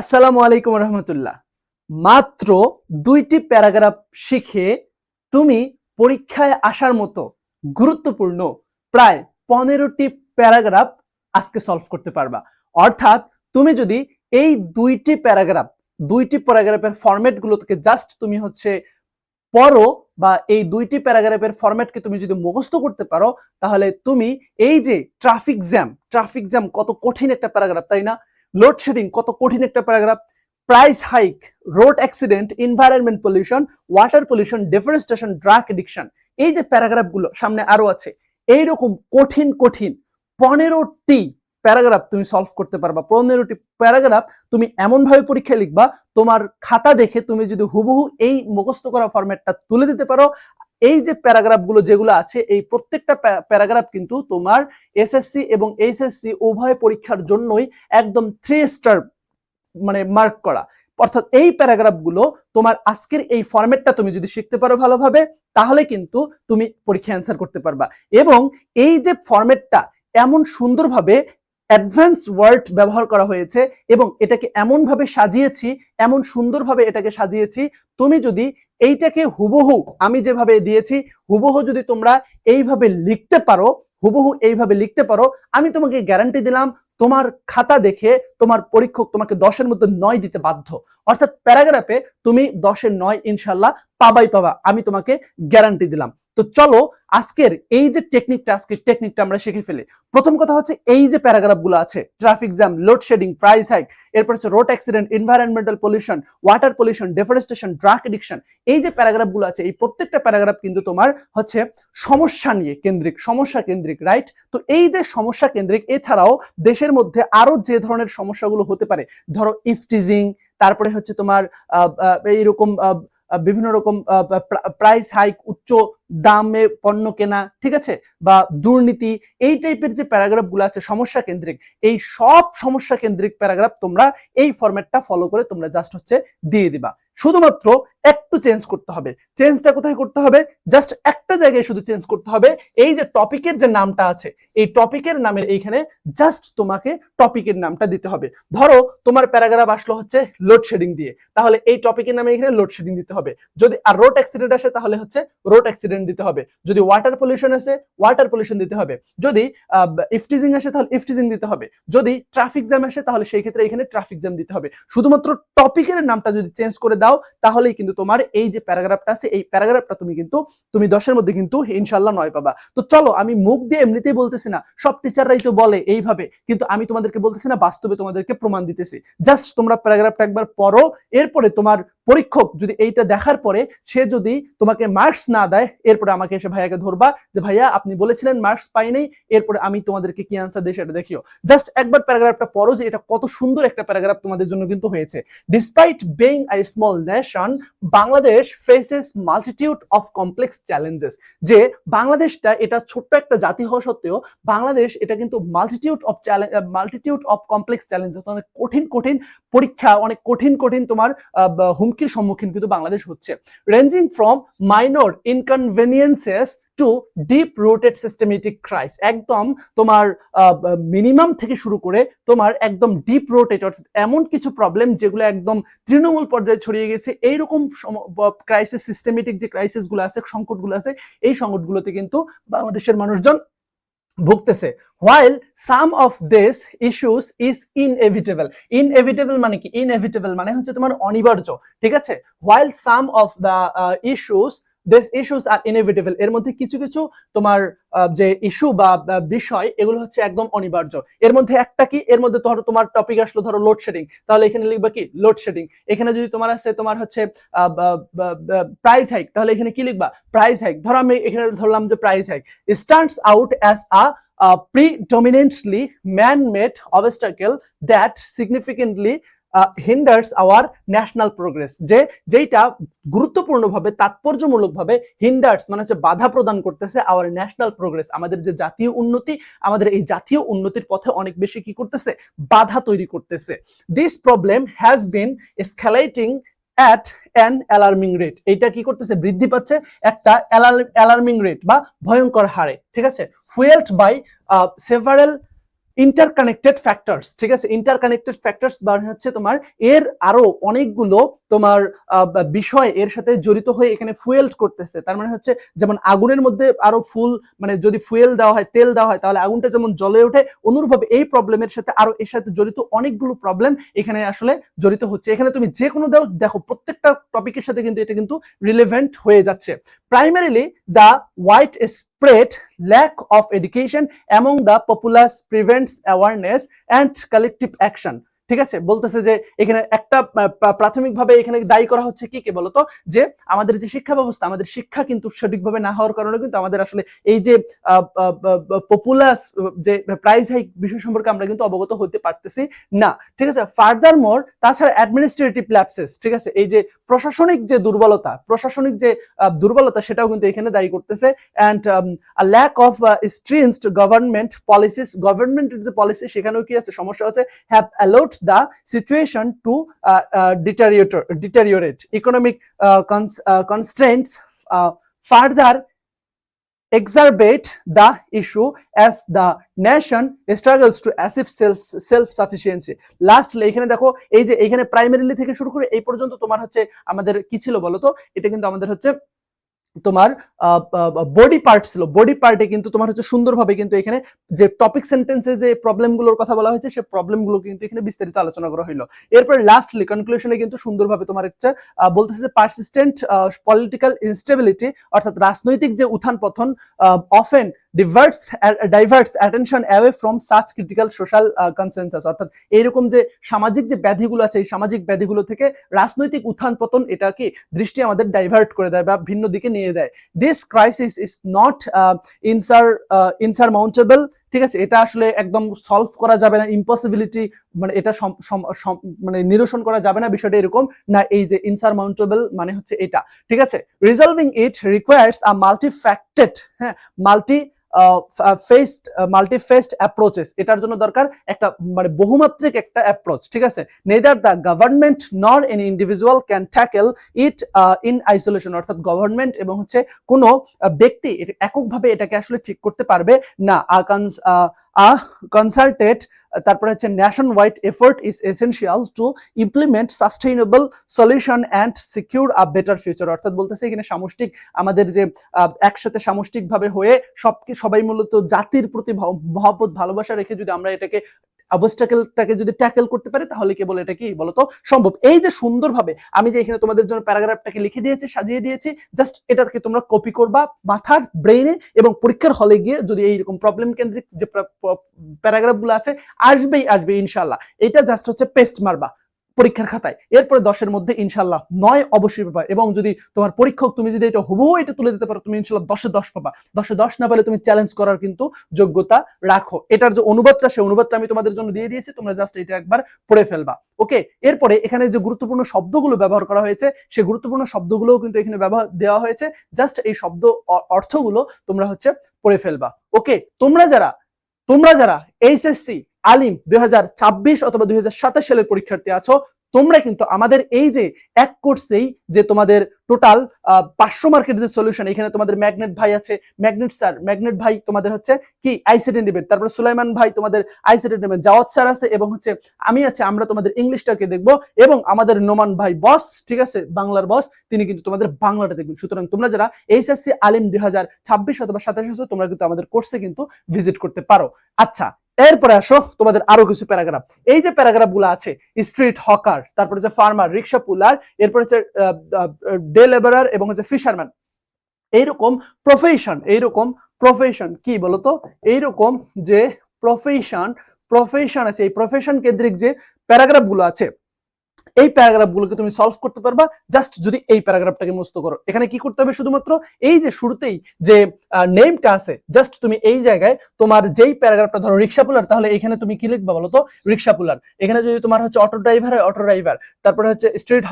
আসসালামু আলাইকুম রহমতুল্লাহ। মাত্র 2টি প্যারাগ্রাফ শিখে তুমি পরীক্ষায় আসার মতো গুরুত্বপূর্ণ প্রায় 15টি প্যারাগ্রাফ আজকে সলভ করতে পারবা। অর্থাৎ তুমি যদি এই দুইটি প্যারাগ্রাফের ফরম্যাটগুলোকে জাস্ট তুমি পড়ো বা এই 2টি প্যারাগ্রাফের ফরম্যাটকে তুমি যদি মুখস্থ করতে পারো, তাহলে তুমি এই যে ট্রাফিক জ্যাম কত কঠিন একটা প্যারাগ্রাফ, তাই না? লোডশেডিং কত কঠিন একটা paragraph, price hike, road accident, environment pollution, water pollution, deforestation, drug addiction, এই যে প্যারাগ্রাফগুলো সামনে আরো আছে, এইরকম কঠিন কঠিন 15টি প্যারাগ্রাফ তুমি সলভ করতে পারবা। 15টি প্যারাগ্রাফ তুমি এমন ভাবে পরীক্ষায় লিখবা, তোমার খাতা দেখে তুমি যদি হুবহু এই মুখস্থ করা ফরম্যাটটা তুলে দিতে পারো, এই যে প্যারাগ্রাফগুলো যেগুলো আছে, এই প্রত্যেকটা প্যারাগ্রাফ কিন্তু তোমার এসএসসি এবং এইচএসসি উভয় পরীক্ষার জন্যই একদম 3 স্টার মানে মার্ক করা। অর্থাৎ এই প্যারাগ্রাফগুলো তোমার আজকের এই ফরম্যাটটা তুমি যদি শিখতে পারো ভালোভাবে, তাহলে কিন্তু তুমি পরীক্ষা অ্যান্সার করতে পারবা। এবং এই যে ফরম্যাটটা এমন সুন্দরভাবে অ্যাডভান্স ওয়ার্ড ব্যবহার করা হয়েছে এবং এটাকে এমন ভাবে সাজিয়েছি, এমন সুন্দরভাবে এটাকে সাজিয়েছি, তুমি যদি এইটাকে হুবহু আমি যেভাবে দিয়েছি হুবহু যদি তোমরা এইভাবে লিখতে পারো, আমি তোমাকে গ্যারান্টি দিলাম তোমার খাতা দেখে তোমার পরীক্ষক তোমাকে 10-এর মধ্যে 9 দিতে বাধ্য। অর্থাৎ প্যারাগ্রাফে তুমি 10-এ 9 ইনশাল্লাহ পাবা, আমি তোমাকে গ্যারান্টি দিলাম। তো চলো আজকের এই যে টেকনিকটা আমরা শিখে ফেলি। প্রথম কথা হচ্ছে, এই যে প্যারাগ্রাফগুলো আছে, traffic jam, load shedding, price hike, এরপর হচ্ছে road accident, environmental pollution, water pollution, deforestation, drug addiction, এই যে প্যারাগ্রাফগুলো আছে, এই প্রত্যেকটা প্যারাগ্রাফ কিন্তু তোমার সমস্যা কেন্দ্রিক, রাইট? তো এই যে সমস্যা কেন্দ্রিক, এছাড়াও দেশের মধ্যে আরো যে ধরনের সমস্যাগুলো হতে পারে, ধরো ইফটিজিং, তারপরে হচ্ছে তোমার এইরকম বিভিন্ন রকম প্রাইস হাইক, উচ্চ দামে পণ্য কেনা, ঠিক আছে, বা দুর্নীতি, এই টাইপের যে প্যারাগ্রাফগুলো আছে সমস্যা কেন্দ্রিক, এই সব সমস্যা কেন্দ্রিক প্যারাগ্রাফ তোমরা এই ফরম্যাটটা ফলো করে তোমরা জাস্ট দিয়ে দিবা। শুধুমাত্র একটু চেঞ্জ করতে হবে। চেঞ্জটা কোথায় করতে হবে? জাস্ট একটা জায়গায় শুধু চেঞ্জ করতে হবে। এই যে টপিকের যে নামটা আছে, এই টপিকের নামের এইখানে জাস্ট তোমাকে টপিকের নামটা দিতে হবে। ধরো তোমার প্যারাগ্রাফ আসলো লোডশেডিং দিয়ে, তাহলে এই টপিকের নামে এখানে লোডশেডিং দিতে হবে। যদি আর রোড অ্যাক্সিডেন্ট আসে, তাহলে রোড অ্যাক্সিডেন্ট দিতে হবে। যদি ওয়াটার পলিউশন আসে, ওয়াটার পলিউশন দিতে হবে। যদি ইফটিজিং আসে, তাহলে ইফটিজিং দিতে হবে। যদি ট্রাফিক জ্যাম আসে, তাহলে সেই ক্ষেত্রে এখানে ট্রাফিক জ্যাম দিতে হবে। শুধুমাত্র টপিকের নামটা যদি চেঞ্জ করে দাও, তাহলেই কিন্তু তোমার এই যে প্যারাগ্রাফটা আছে, এই প্যারাগ্রাফটা তুমি 10-এর মধ্যে কিন্তু ইনশাআল্লাহ 9 পাবা। তো চলো, আমি মুখ দিয়ে এমনিতেই বলতেছি না, সব টিচাররাই তো বলে এইভাবে, কিন্তু আমি তোমাদেরকে বলতেছি না, বাস্তবে তোমাদেরকে প্রমাণ দিতেছি। জাস্ট তোমরা প্যারাগ্রাফটা একবার পড়ো, এরপরে তোমার পরীক্ষক যদি এইটা দেখার পরে সে যদি তোমাকে মার্কস না দেয়, এরপরে আমাকে এসে ভাইয়াকে ধরবা যে ভাইয়া আপনি বলেছিলেন মার্কস পাই নাই, এরপরে আমি তোমাদেরকে কি আনসার দেই সেটা দেখিও। জাস্ট একবার প্যারাগ্রাফটা পড়ো যে এটা কত সুন্দর একটা প্যারাগ্রাফ তোমাদের জন্য কিন্তু হয়েছে। Despite being a small nation, Bangladesh faces multitude of complex challenges. যে বাংলাদেশটা এটা ছোট্ট একটা জাতি হওয়া সত্ত্বেও বাংলাদেশ এটা কিন্তু মাল্টিটিউড অফ কমপ্লেক্স চ্যালেঞ্জ, অনেক কঠিন কঠিন পরীক্ষা, অনেক কঠিন কঠিন তোমার হুমকির সম্মুখীন কিন্তু বাংলাদেশ হচ্ছে। Ranging from minor inconveniences to deep rooted systematic crisis, একদম তোমার মিনিমাম থেকে শুরু করে তোমার একদম ডিপ রুটেড, অর্থাৎ এমন কিছু প্রবলেম যেগুলো একদম তৃণমূল পর্যায়ে ছড়িয়ে গেছে, এইরকম ক্রাইসিস, সিস্টেমেটিক যে ক্রাইসিসগুলো আছে, সংকটগুলো আছে, এই সংকটগুলোতে কিন্তু বাংলাদেশের মানুষজন ভুগতেছে। while some of these issues is inevitable মানে কি? ইনএভিটেবল মানে হচ্ছে তোমার অনিবার্য, ঠিক আছে? while some of the these issues are inevitable, এর মধ্যে কিছু কিছু তোমার যে ইস্যু বা বিষয়, এগুলো একদম অনিবার্য। এর মধ্যে একটা কি? এর মধ্যে ধরো তোমার টপিক আসলো ধরো লোডশেডিং, তাহলে এখানে লিখবা কি? লোডশেডিং। এখানে যদি তোমার আছে তোমার প্রাইস হাইক, তাহলে এখানে কি লিখবা? Price hike. ধরো আমি এখানে ধরলাম যে price hike stands out as a predominantly man-made obstacle that significantly hinders our national progress, যেটা গুরুত্বপূর্ণভাবে, তাৎপর্যমূলকভাবে হিন্ডার্স মানে বাধা প্রদান করতেছে our national progress, আমাদের যে জাতীয় উন্নতি, আমাদের এই জাতীয় উন্নতির পথে অনেক বেশি কি করতেছে? বাধা তৈরি করতেছে। This problem has been escalating at an alarming rate, এইটা কি করতেছে? বৃদ্ধি পাচ্ছে একটা অ্যালার্মিং রেট বা ভয়ঙ্কর হারে, ঠিক আছে? fueled by several interconnected factors, ঠিক আছে, ইন্টারকানেক্টেড ফ্যাক্টরস মানে হচ্ছে তোমার এর আরো অনেকগুলো তোমার বিষয় এর সাথে জড়িত হয়ে এখানে ফুয়েল করতেছে। তার মানে হচ্ছে যেমন আগুনের মধ্যে আরো মানে যদি ফুয়েল দেওয়া হয়, তেল দেওয়া হয়, তাহলে আগুনটা যেমন জ্বলে ওঠে, অনুরূপভাবে এই প্রবলেমের সাথে আরো এর সাথে জড়িত অনেকগুলো প্রবলেম এখানে আসলে জড়িত হচ্ছে। এখানে তুমি যে কোনো দেখো প্রত্যেকটা টপিকের সাথে কিন্তু এটা কিন্তু রিলেভেন্ট হয়ে যাচ্ছে। Primarily the white spread lack of education among the populace prevents awareness and collective action। ঠিক আছে, বলতেছে যে এখানে একটা প্রাথমিকভাবে এখানে দায়ী করা হচ্ছে কি বলতো, যে আমাদের যে শিক্ষা ব্যবস্থা, আমাদের শিক্ষা কিন্তু সঠিকভাবে না হওয়ার কারণে কিন্তু আমাদের আসলে এই যে পপুলাস যে প্রাইস হাইক বিষয় সম্পর্কে আমরা কিন্তু অবগত হতে পারতেছি না। ঠিক আছে, ফার্দার মোর তাছাড়া অ্যাডমিনিস্ট্রেটিভ ল্যাপসেস, ঠিক আছে, এই যে প্রশাসনিক যে দুর্বলতা সেটাও কিন্তু এখানে দায়ী করতেছে। And a lack of stringent government policies, গভর্নমেন্টের যে পলিসি সেখানেও কি আছে, সমস্যা আছে, have allowed the situation to deteriorate economic constraints further exacerbate the issue as the nation struggles to achieve self-sufficiency। Lastly এখানে দেখো এই যে এখানে প্রাইমারিলি থেকে শুরু করে এই পর্যন্ত তোমার হচ্ছে আমাদের কি ছিল বলতো, এটা কিন্তু আমাদের হচ্ছে তোমার বডি পার্ট ছিল। বডি পার্টে কিন্তু তোমার হচ্ছে সুন্দরভাবে কিন্তু এখানে যে টপিক সেন্টেন্সে যে প্রবলেমগুলোর কথা বলা হয়েছে সেই প্রবলেমগুলো কিন্তু এখানে বিস্তারিত আলোচনা করা হইলো। এরপর লাস্টলি কনক্লুশনে কিন্তু সুন্দরভাবে তোমার একটা বলতেছে যে পারসিস্টেন্ট পলিটিক্যাল ইনস্টেবিলিটি, অর্থাৎ রাজনৈতিক যে উত্থান পতন often diverts attention away from such critical social consensus, অর্থাৎ এইরকম যে সামাজিক যে ব্যাধিগুলো আছে এই সামাজিক ব্যাধিগুলো থেকে রাজনৈতিক উত্থান পতন এটা কি দৃষ্টি আমাদের ডাইভার্ট করে দেয় বা ভিন্ন দিকে নিয়ে দেয়। দিস ক্রাইসিস ইজ নট ইনসারমাউন্টেবল, ঠিক আছে, এটা আসলে একদম সলভ করা যাবে না, ইম্পসিবিলিটি মানে এটা মানে নিরসন করা যাবে না, বিষয়টা এরকম না। এই যে ইনসারমাউন্টেবল মানে হচ্ছে এটা, ঠিক আছে। রিজলভিং ইট রিকোয়ার্স আ মাল্টিফ্যাক্টেড, হ্যাঁ, মাল্টিফেসড অ্যাপ্রোচেস, এটার জন্য দরকার একটা মানে বহুমাত্রিক একটা অ্যাপ্রোচ, ঠিক আছে। Neither the government nor any individual can tackle it in isolation, অর্থাৎ গভর্নমেন্ট এবং হচ্ছে কোনো ব্যক্তি এককভাবে এটাকে আসলে ঠিক করতে পারবে না। কনসাল্টেড, তারপরে হচ্ছে nation wide effort is essential to implement sustainable solution and secure a better future, অর্থাৎ বলতেছে এখানে সামষ্টিক আমাদের যে একসাথে সামষ্টিকভাবে হয়ে সবাই মূলত জাতির প্রতি মহব্বত ভালোবাসা রেখে যদি আমরা এটাকে অবস্টাকেলটাকে যদি ট্যাকেল করতে পারি তাহলে কেবল এটা কি বলতো সম্ভব। এই যে সুন্দরভাবে আমি যে এখানে তোমাদের জন্য প্যারাগ্রাফটাকে লিখে দিয়েছি, সাজিয়ে দিয়েছি, জাস্ট এটাকে তোমরা কপি করবা মাথার ব্রেইনে এবং পরীক্ষার হলে গিয়ে যদি এইরকম প্রবলেম কেন্দ্রিক যে প্যারাগ্রাফগুলো আছে আসবেই ইনশাল্লাহ। এটা জাস্ট হচ্ছে পেস্ট মারবা পরীক্ষার খাতায়, এরপরে 10-এর মধ্যে ইনশাল্লাহ 9 অবশ্যই পাবা। এবং যদি তোমার পরীক্ষক তুমি যদি এটা হুবহু এটা তুলে দিতে পারো তুমি ইনশাল্লাহ 10-এ 10 পাবা। 10-এ 10 না পেলে তুমি চ্যালেঞ্জ করার কিন্তু যোগ্যতা রাখো। এটার যে অনুবাদটা সেই অনুবাদটা আমি তোমাদের জন্য দিয়ে দিয়েছি, তোমরা জাস্ট এটা একবার পড়ে ফেলবা। ওকে, এরপরে এখানে যে গুরুত্বপূর্ণ শব্দগুলো ব্যবহার করা হয়েছে সেই গুরুত্বপূর্ণ শব্দগুলোও কিন্তু এখানে ব্যবহার দেওয়া হয়েছে, জাস্ট এই শব্দ অর্থগুলো তোমরা হচ্ছে পড়ে ফেলবা। ওকে, তোমরা যারা এইচএসসি আলিম 2026 অথবা 2027 সালের পরীক্ষার্থী আছো, তোমরা কিন্তু আমাদের এই যে এক কোর্সেই যে তোমাদের টোটাল 500 মার্কের যে সলিউশন, এখানে তোমাদের ম্যাগনেট ভাই আছে, ম্যাগনেট ভাই তোমাদের হচ্ছে কি আইসিটি নেবেন, তারপর সুলাইমান ভাই তোমাদের আইসিটি নেবেন, জাওয়াত স্যার আছে এবং হচ্ছে আমি আছে, আমরা তোমাদের ইংলিশটাকে দেখবো এবং আমাদের নোমান ভাই বস, ঠিক আছে, বাংলার বস, তিনি কিন্তু তোমাদের বাংলাটা দেখবেন। সুতরাং তোমরা যারা এইচএসসি আলিম 2026 অথবা 27 আছো তোমরা কিন্তু আমাদের কোর্সে কিন্তু ভিজিট করতে পারো। আচ্ছা, এরপরে আসো তোমাদের আরো কিছু প্যারাগ্রাফ। এই যে প্যারাগ্রাফ গুলো আছে, স্ট্রিট হকার, তারপরে যে ফার্মার, রিক্সা পুলার, এরপরে হচ্ছে ডে লেবারার এবং হচ্ছে ফিশারম্যান, এইরকম প্রফেশন কি বলতো, এইরকম যে প্রফেশন আছে, এই প্রফেশন কেন্দ্রিক যে প্যারাগ্রাফ গুলো আছে এই প্যারাগ্রাফগুলোকে তুমি সলভ করতে পারবা জাস্ট যদি এই প্যারাগ্রাফটাকে মুখস্থ করো। এখানে কি করতে হবে, শুধুমাত্র এই যে শুরুতেই যে নেমটা আছে, জাস্ট তুমি এই জায়গায় তোমার যেই প্যারাগ্রাফটা ধরো রিক্সা পুলার, তাহলে এখানে তুমি কি লিখবা বলো তো, রিক্সা পুলার। এখানে যদি তোমার হচ্ছে অটো ড্রাইভার হয় অটো ড্রাইভার, তারপরে হচ্ছে স্ট্রিট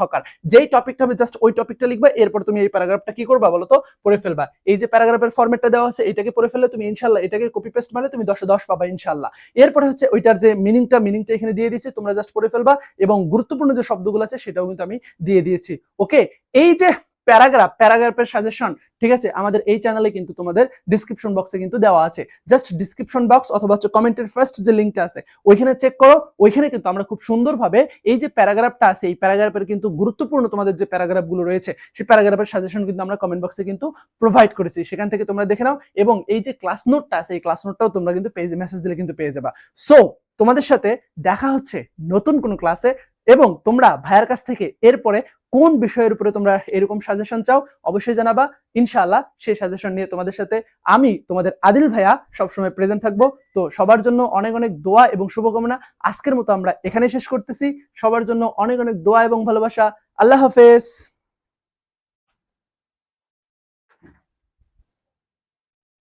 হকার, যেই টপিকটা হবে জাস্ট ওই টপিকটা লিখবা, এরপর তুমি এই প্যারাগ্রাফটা কি করবা বলো তো, পড়ে ফেলবা। এই যে প্যারাগ্রাফের ফরম্যাটটা দেওয়া আছে এটাকে পড়ে ফেললে তুমি ইনশাল্লাহ এটাকে কপি পেস্ট মারলে তুমি 10-এ 10 পাবা ইনশাল্লাহ। এরপরে হচ্ছে ওইটার যে মিনিংটা এখানে দিয়ে দিয়েছি, তোমরা জাস্ট পড়ে ফেলবা এবং গুরুত্বপূর্ণ যে শব্দগুলো আছে সেটাও কিন্তু আমি দিয়ে দিয়েছি। ওকে, এই যে প্যারাগ্রাফের সাজেশন, ঠিক আছে, আমাদের এই চ্যানেলে কিন্তু তোমাদের ডিসক্রিপশন বক্সে কিন্তু দেওয়া আছে। জাস্ট ডিসক্রিপশন বক্স অথবা হচ্ছে কমেন্টের ফার্স্ট যে লিঙ্কটা আছে ওইখানে চেক করো। ওইখানে কিন্তু আমরা খুব সুন্দরভাবে এই যে প্যারাগ্রাফটা আছে এই প্যারাগ্রাফের কিন্তু গুরুত্বপূর্ণ তোমাদের যে প্যারাগ্রাফগুলো রয়েছে সেই প্যারাগ্রাফের সাজেশন কিন্তু আমরা কমেন্ট বক্সে কিন্তু প্রোভাইড করেছি, সেখান থেকে তোমরা দেখে নাও। এবং এই যে ক্লাস নোটটা আছে এই ক্লাস নোটটাও তোমরা কিন্তু পেজে মেসেজ দিলে কিন্তু পেয়ে যাবা। সো তোমাদের সাথে দেখা হচ্ছে নতুন কোনো ক্লাসে, এবং তোমরা ভাইয়ার কাছ থেকে এরপরে কোন বিষয়ের উপরে তোমরা এরকম সাজেশন চাও অবশ্যই জানাবা। ইনশাআল্লাহ সেই সাজেশন নিয়ে তোমাদের সাথে আমি তোমাদের আদিল ভাইয়া সবসময় প্রেজেন্ট থাকবো। তো সবার জন্য অনেক অনেক দোয়া এবং শুভকামনা। আজকের মতো আমরা এখানেই শেষ করতেছি। সবার জন্য অনেক অনেক দোয়া এবং ভালোবাসা। আল্লাহ হাফেজ।